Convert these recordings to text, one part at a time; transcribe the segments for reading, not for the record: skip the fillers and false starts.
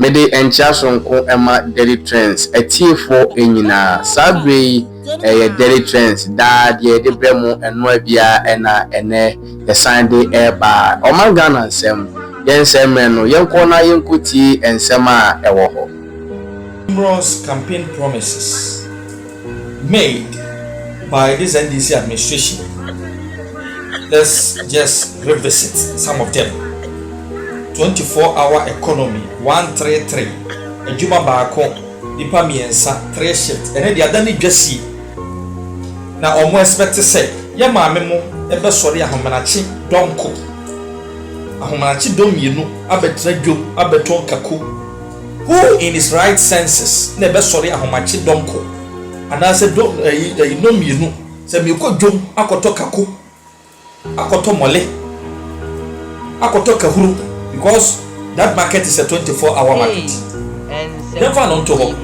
mede encha sonko ema daily trends etiefo enyina sabre daily trends da de bremu eno abia ena ene yesande eba omangana nsem yensem no yenko na yenkuti ensem a ewo ho. Numerous campaign promises made by this NDC administration. Let's just revisit some of them. 24-hour economy 133 ejuma baako nipa miensa 3 shift ene de adani dwasi na omo expect say ya maame mo ebe sori ahomanachi donko ahomanachi domienu abetra dwom abeton kako. Who in his right senses na ebe sori ahomachi donko ana se do no mienu se mi ko dwom akoto kako akoto mole akoto kahuru, because that market is a 24-hour market. Never on to her.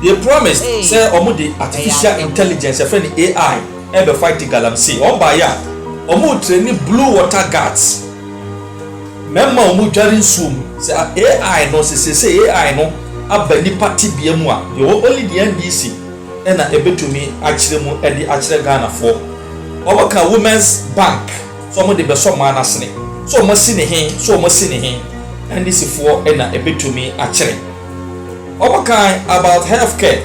They promised say omo artificial intelligence a friend AI ebe fight galamsey on by ya omo training blue water guards. Memma omo jarin sum say AI no say AI no abani party biemu a the only the NDC na ebetumi akire mu e di akire Ghana for omo ka women's bank so omo de be so man asene so omo si ne he NDC for na ebetumi akire omo kan about healthcare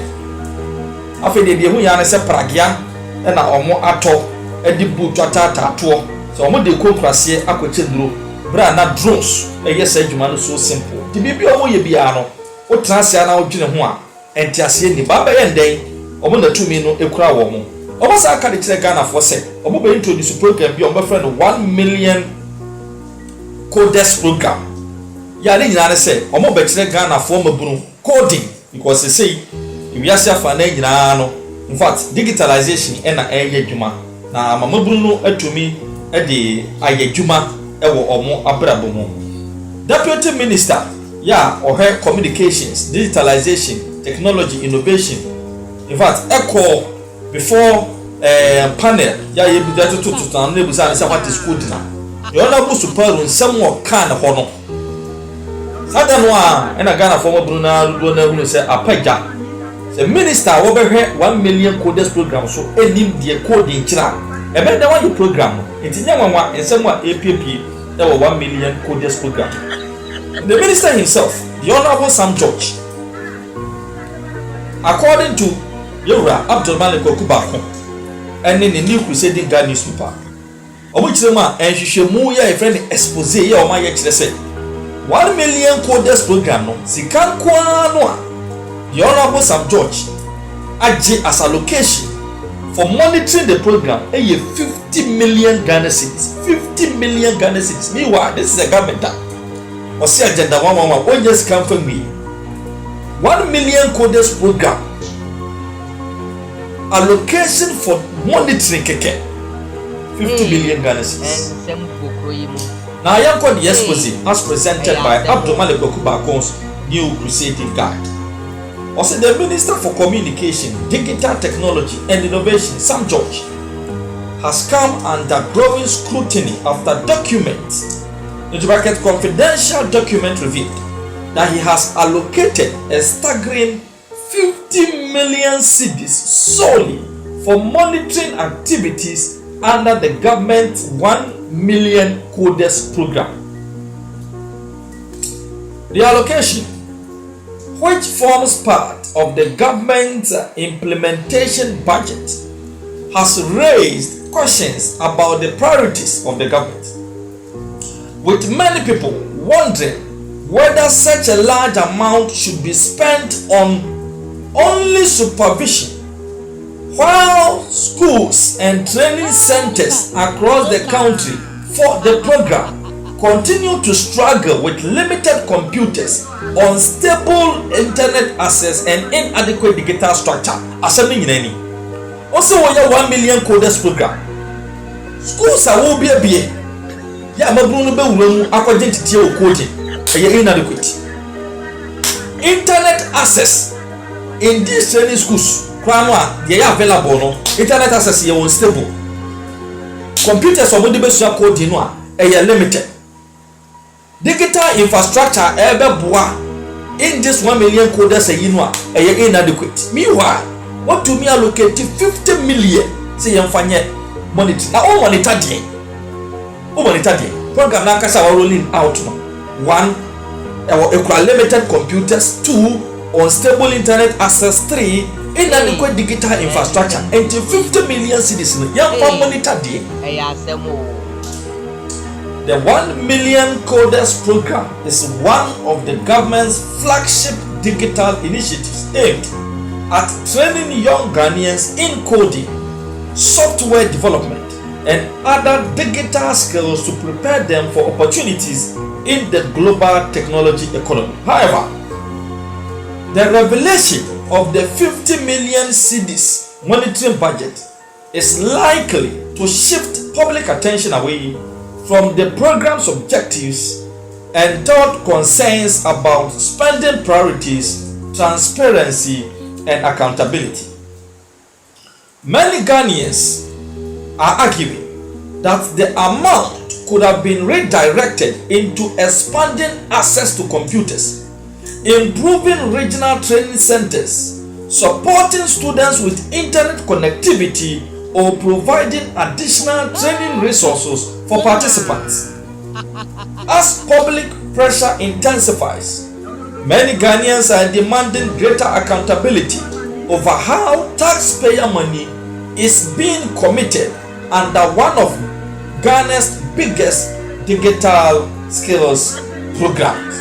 afi de hu ya na se pragia na omo ato e di butu atata to so omo de konkrase akoche duro bra na drones yes adwuma no so simple ti bibi omo ye bia no o transia na odwene ho a entiase ni baba ye ndeng omo na tumi no ekura wo mo omo sa aka de kire Ghana for say omo be introduce program bi omo friend 1 million coders program ya le nyina say omo be kire Ghana for mabunu coding, because they say if you are fa na nyina no in fact digitalization na adwuma na mamabunu no atumi de ayadwuma ewo omo abrabo mo. Deputy Minister or communications, digitalization, technology, innovation. In fact, echo before panel ye bi that to na nebu say what is good na. The honorable super some more kind of hono. Sada no a na Ghana former Bruna do na hu say apaja. The minister wo be 1 million coders program so enim de coding kira. Ebe da one program. Entinya wanwa ensem a APP there were 1 million coders program. The minister himself, the Honorable Geaorge, according to Yura Kweku Baako, and in the new Crusading Guide newspaper, Omuchirema and Shishemu ya a friend expose ya my say 1 million coders program no Sikan Kwanoa. The Honorable Geaorge aje as allocation for monitoring the program a 50 million Ghana cedis. 50 million Ghana cedis. Meanwhile, this is a government or see agenda 111 just come from me. 1 million coders program allocation for monitoring keke 50 million Ghana cedis. Now I am called the expose as presented by Kweku Baako's new Crusading Guide. Also the Minister for Communication, Digital Technology and Innovation, Geaorge, has come under growing scrutiny after documents, confidential document revealed that he has allocated a staggering 50 million cedis solely for monitoring activities under the government's 1 million coders program. The allocation, which forms part of the government's implementation budget, has raised questions about the priorities of the government, with many people wondering whether such a large amount should be spent on only supervision, while schools and training centers across the country for the program continue to struggle with limited computers, unstable internet access, and inadequate digital structure. Assembling in any. Also, we have 1 million coders program. Schools are will be a BA. Yeah, Mabunu Bewum, according to Tio coding, inadequate. Internet access in these training schools, they are available. No internet access is unstable. Computers are the best coding, limited. Digital infrastructure ebe boa in this 1 million coders inadequate. Meanwhile, what to me allocate 50 million say yamfanye monitor. Now all monitor day. Program na kasa wa rolling out no. 1 equal limited computers, 2 unstable internet access, 3 inadequate digital infrastructure, and 50 million citizens. Yamfa monitor day. The 1 million coders program is one of the government's flagship digital initiatives aimed at training young Ghanaians in coding, software development, and other digital skills to prepare them for opportunities in the global technology economy. However, the revelation of the 50 million cedis monitoring budget is likely to shift public attention away from the program's objectives and toward concerns about spending priorities, transparency, and accountability. Many Ghanaians are arguing that the amount could have been redirected into expanding access to computers, improving regional training centers, supporting students with internet connectivity, or providing additional training resources for participants. As public pressure intensifies, many Ghanaians are demanding greater accountability over how taxpayer money is being committed under one of Ghana's biggest digital skills programs.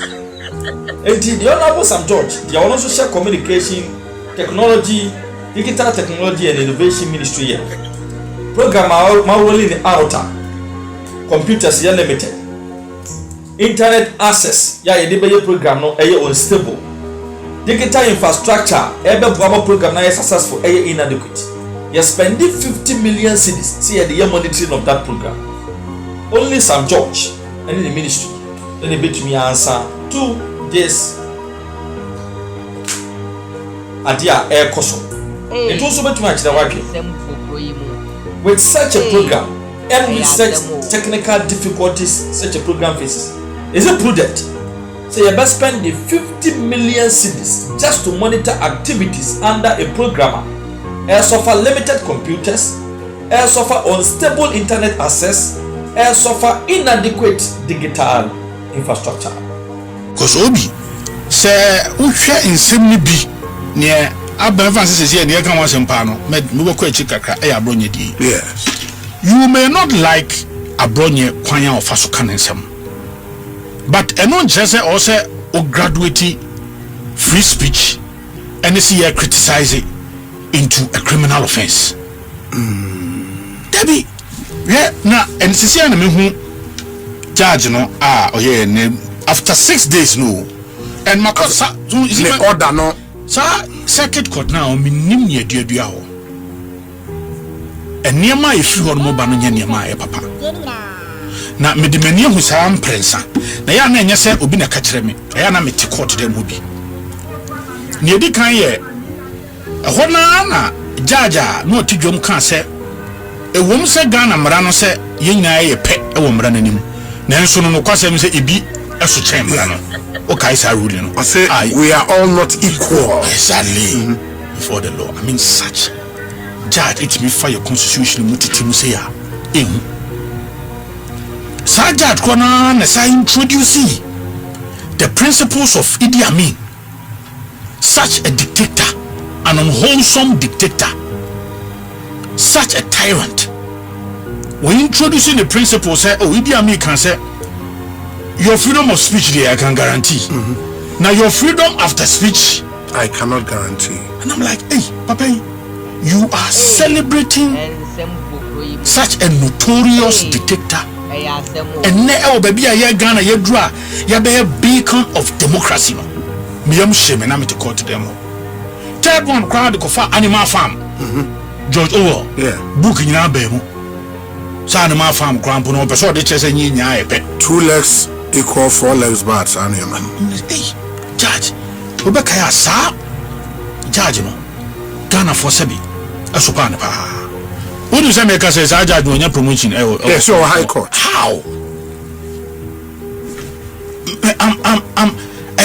And the Honorable Sam George, the Honorable Social Communication, Technology, Digital Technology and Innovation Ministry here. Program rolling out computers here limited. Internet access ya program no unstable. Digital infrastructure ebe program na successful inadequate. You spending 50 million cedis see the year monitoring of that program. Only Sam George and the ministry then they bet me answer to this idea air caution. It also bet me actually working with such a program and with such technical difficulties such a program faces. Is it prudent? So you best spend the 50 million cedis just to monitor activities under a programmer. Suffer limited computers, suffer unstable internet access, suffer inadequate digital infrastructure. Because Obi say we share in same bi near Abba Francis here near Kama Sempano, me work with Chikaka, Abronye di. Yes. You may not like Abronye Kwanya or Fasukanism. But not just also graduate free speech and see you criticize it into a criminal offense. Debbie, yeah, now and see me who judge no after 6 days no and my is the order no circuit court now minim ye dua ho and near my if you are mobile near my papa na me de mani hu saa mprensa na ya na enye se obi na ka kire me ya na me te court dem obi ne edi kan ye ho na jaja no tidwom kan se ewom se Ghana mra no se ye nyina ye pe ewo mra nanim na enso no kwasem se ebi eso chen mra no o kai sa ruling no say we are all not equal exactly before the law. I mean such judge it me fire constitution mutitimu say ya Sajad Kwana Nessa introduce the principles of Idi Amin. Such a dictator, an unwholesome dictator, such a tyrant. When introducing the principles, say, oh, Idi Amin can say, your freedom of speech there I can guarantee. Now your freedom after speech, I cannot guarantee. And I'm like, hey, Papa, you are celebrating such a notorious dictator. And now baby ya Ghana ya dra ya be a beacon of democracy no me am shame na me to court them. Third one crowd go for animal farm. George Orwell book nyina ba mu sa animal farm cramp no person dey chese nyinya e pe 2 legs equal 4 legs bats animal. Hey judge obeka ya sa judge no Ghana for sabi asopa ne pa. What do you say make us say judge no nya promotion yes so high court how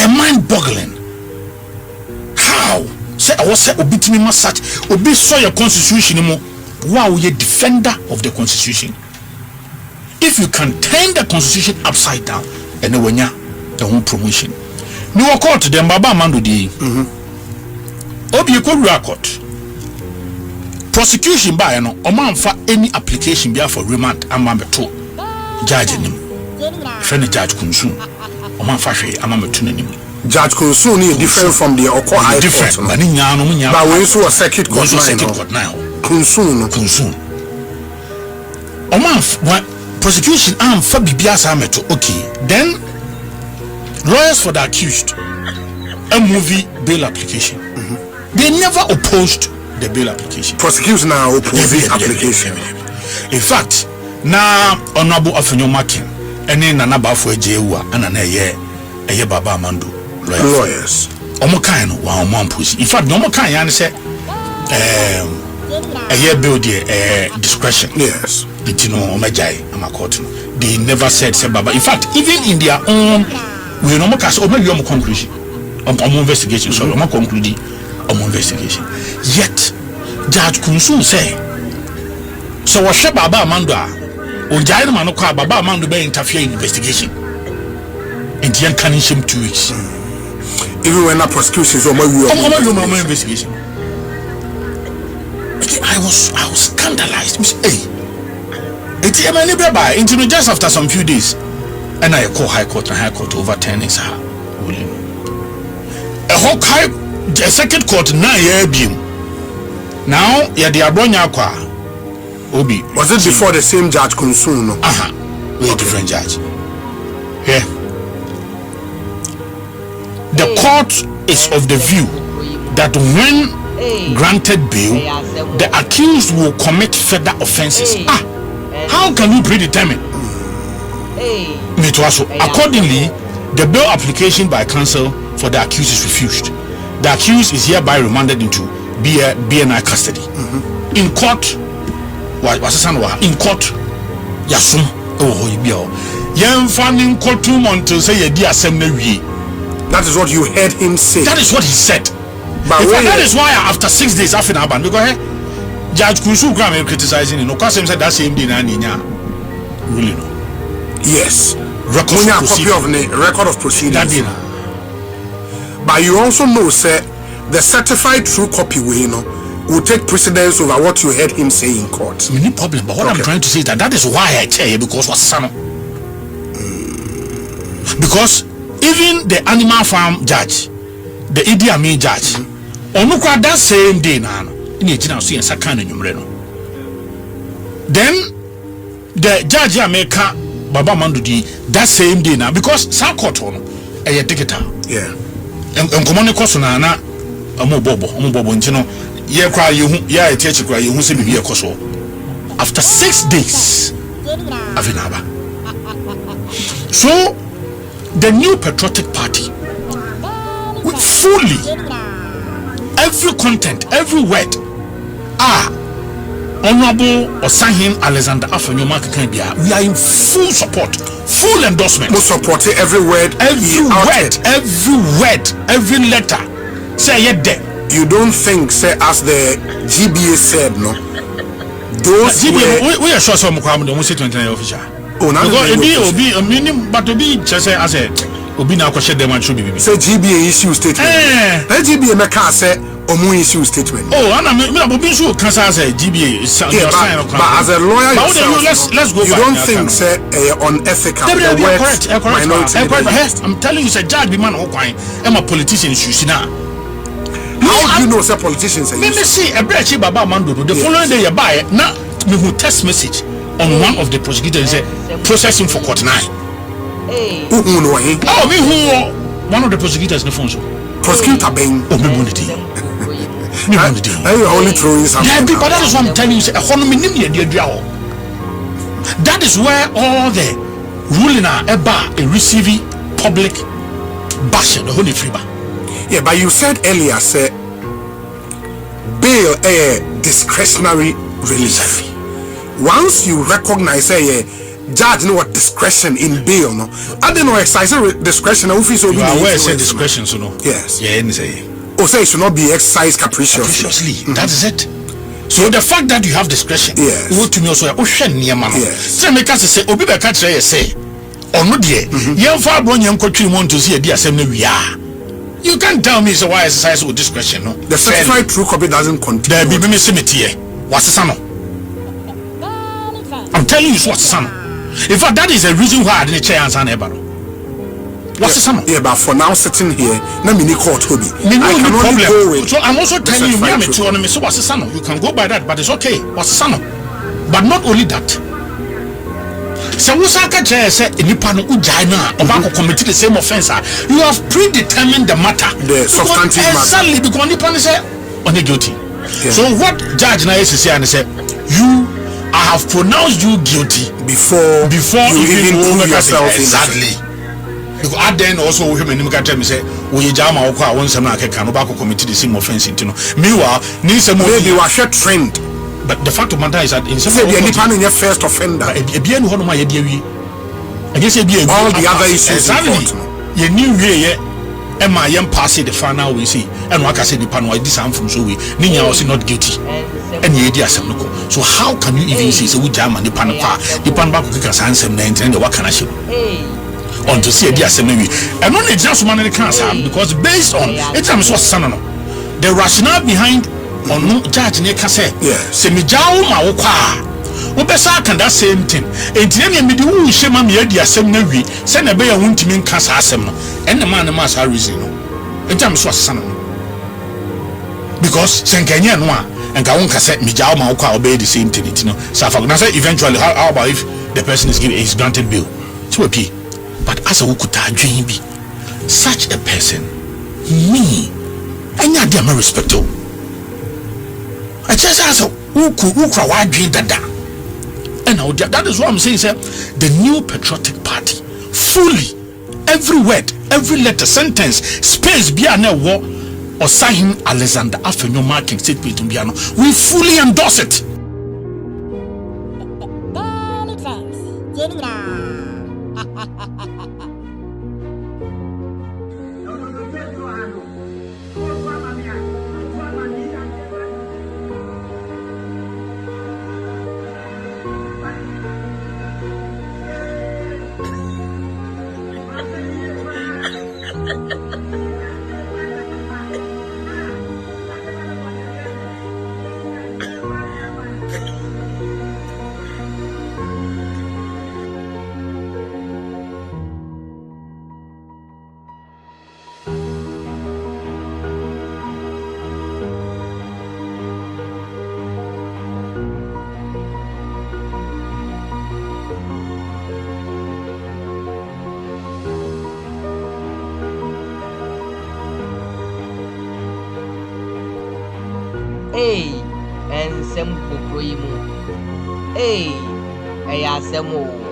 I'm mind boggling I was say obitimi ma such obi so your constitution mo wow you defender of the constitution. If you can turn the constitution upside down and when you the whole promotion no court them baba mando di obi ko court prosecution by no omanfa any application bia for remand amameto judge nim friend judge kunsu omanfa hwe amameto nanim. Judge Kunsun is different from the Oko High Court. But we also a circuit court now. Kunsun. Prosecution for Bibiasa meto. Okay. Then lawyers for the accused a movie bail application. They never opposed the bail application. Prosecution now opposed the application. In fact, now Honorable Afenyo Makin and then Nana for Jewa and an Baba Mando. Lawyers. Omokan wa omampusi. In fact, Omokan yan say bill discretion. Yes. It omajai amakoto. They never said say baba. In fact, even in their own we no make omo conclusion. Omo investigation. So omo conclude omo investigation. Yet Judge Kunsu say so what she baba Amando o jai no manokwa baba Amando be interfere in investigation. And yan can him 2 weeks. Even when the prosecution is over investigation. I was scandalized. Hey, it's a into just after some few days, and I call High Court and High Court overturning sir. A whole second court now now the Abronya kwa Obi. Was it before the same Judge Kunsun? We a different judge. Yeah. The court is of the view that when granted bail, the accused will commit further offenses. How can we predetermine? Accordingly, the bail application by counsel for the accused is refused. The accused is hereby remanded into BNI custody. In court, in court, yasum. Yem court 2 months to say ye assembly. That is what you heard him say. That is what he said. But that is why after 6 days after that, because Judge Kunsu Graham criticizing him. No, because him said that same day really no. Yes. Record of proceedings. But you also know, sir, the certified true copy will take precedence over what you heard him say in court. No problem. But what I'm trying to say is that is why I tell you, because what's son. Because even the animal farm judge, the Idi Amin judge, onukwa that same day na ni ejina so yen saka na nwumre no. Then the judge America Baba Mandudi that same day na because sa court no e digital. Yeah. Enkomo ne koso na omobobo ntino ye kwa yehu ya etechi kwa yehu se bibi ekoso. After 6 days avinaba. So the new patriotic party with fully every content, every word Honorable Osahin Alexander Afenyo Kambia, we are in full support, full endorsement. We support every word, every letter. Say it there. You don't think, say, as the GBA said, no? Those GBA, we are sure some crime don't say 29 official. Oh, now be a minimum, but to be just say as a Obi na question them and should be. Say GBA issue statement. GBA make say omu issue statement. Oh, and I Obi should can say GBA is but as a lawyer yourself, let's go. You don't think say unethical the words minority. I'm telling you, say judge be man okwan. I'm a politician issue now. How do you know say politicians say? Let me see a breach Baba Mando. The following day you buy now me who text message on one of the prosecutors say processing for court 9. Oh, me who one of the prosecutors in the phone. Prosecutor Ben. Oh, me money. You only throwing something. Yeah, but that is what I'm telling you. That is where all the ruling are about receiving public bashing, the holy freeba. Yeah, but you said earlier, say bail a discretionary release. Once you recognize judge know what discretion in bail no I don't know exercise discretion I feel so you are aware say discretion so no yes yeah any say Oh, say it should not be exercised capriciously. That is it. So the fact that you have discretion, yes. To me also, yes. So make us say, Obi be catch say, or no dear, you far born young country want to see a dear assembly we are. You can't tell me so why exercise with discretion, no? The certified true copy doesn't contain. There be me cemetery. What's the son? I'm telling you, what's the son? In fact, that is the reason why I didn't chair answer ever. What's the son? Yeah, but for now sitting here, no mini court hobby. I can only go with. So I'm also telling you, me so what's the son? You can go by that, but it's okay. What's the son? But not only that. So Usaka Jay said in Nippon Ujana Baako committed the same offense. You have predetermined the matter. The substantive matter. Exactly, because Nippon said on the guilty. Yeah. So what Judge Naya is saying, said, I have pronounced you guilty before you even prove yourself. Exactly. Because I then also him and him can me say, we jama okwa won some na keka no Baako committed the same offense into no. Meanwhile, ni some maybe we are trend. But the fact of the matter is that in some way, the first offender. All the other issues. Exactly. You knew here, Emma Yam pass the final we see, and what I said the pan why this I'm from so we Ninya was not guilty. And the idea so how can you even say so jam and the pan back because handsome 19 and what can I show? On to see a dear assembly. And only just man in the cancer because based on it was son. The rationale behind no judge neka say se me jawo ma wo kwa wo besa kan that same thing enti me de wo hye ma me adi asem na wi se na be ya wontimi nka sa asem no enne man ma sa reason no enti am so asana no because senkanya no a enka won ka say me jawo ma wo kwa obey the same thing no so for na say eventually how about if the person is granted bail so okay but as a wukuta adwen bi such a person me anya dia ma respect o I just ask who dada. And that is what I'm saying, sir. The new patriotic party, fully, every word, every letter, sentence, space, biano war, or sign Alexander Afenyo marking statement to Biano. We fully endorse it. And some Kukuimu. Ayasamo.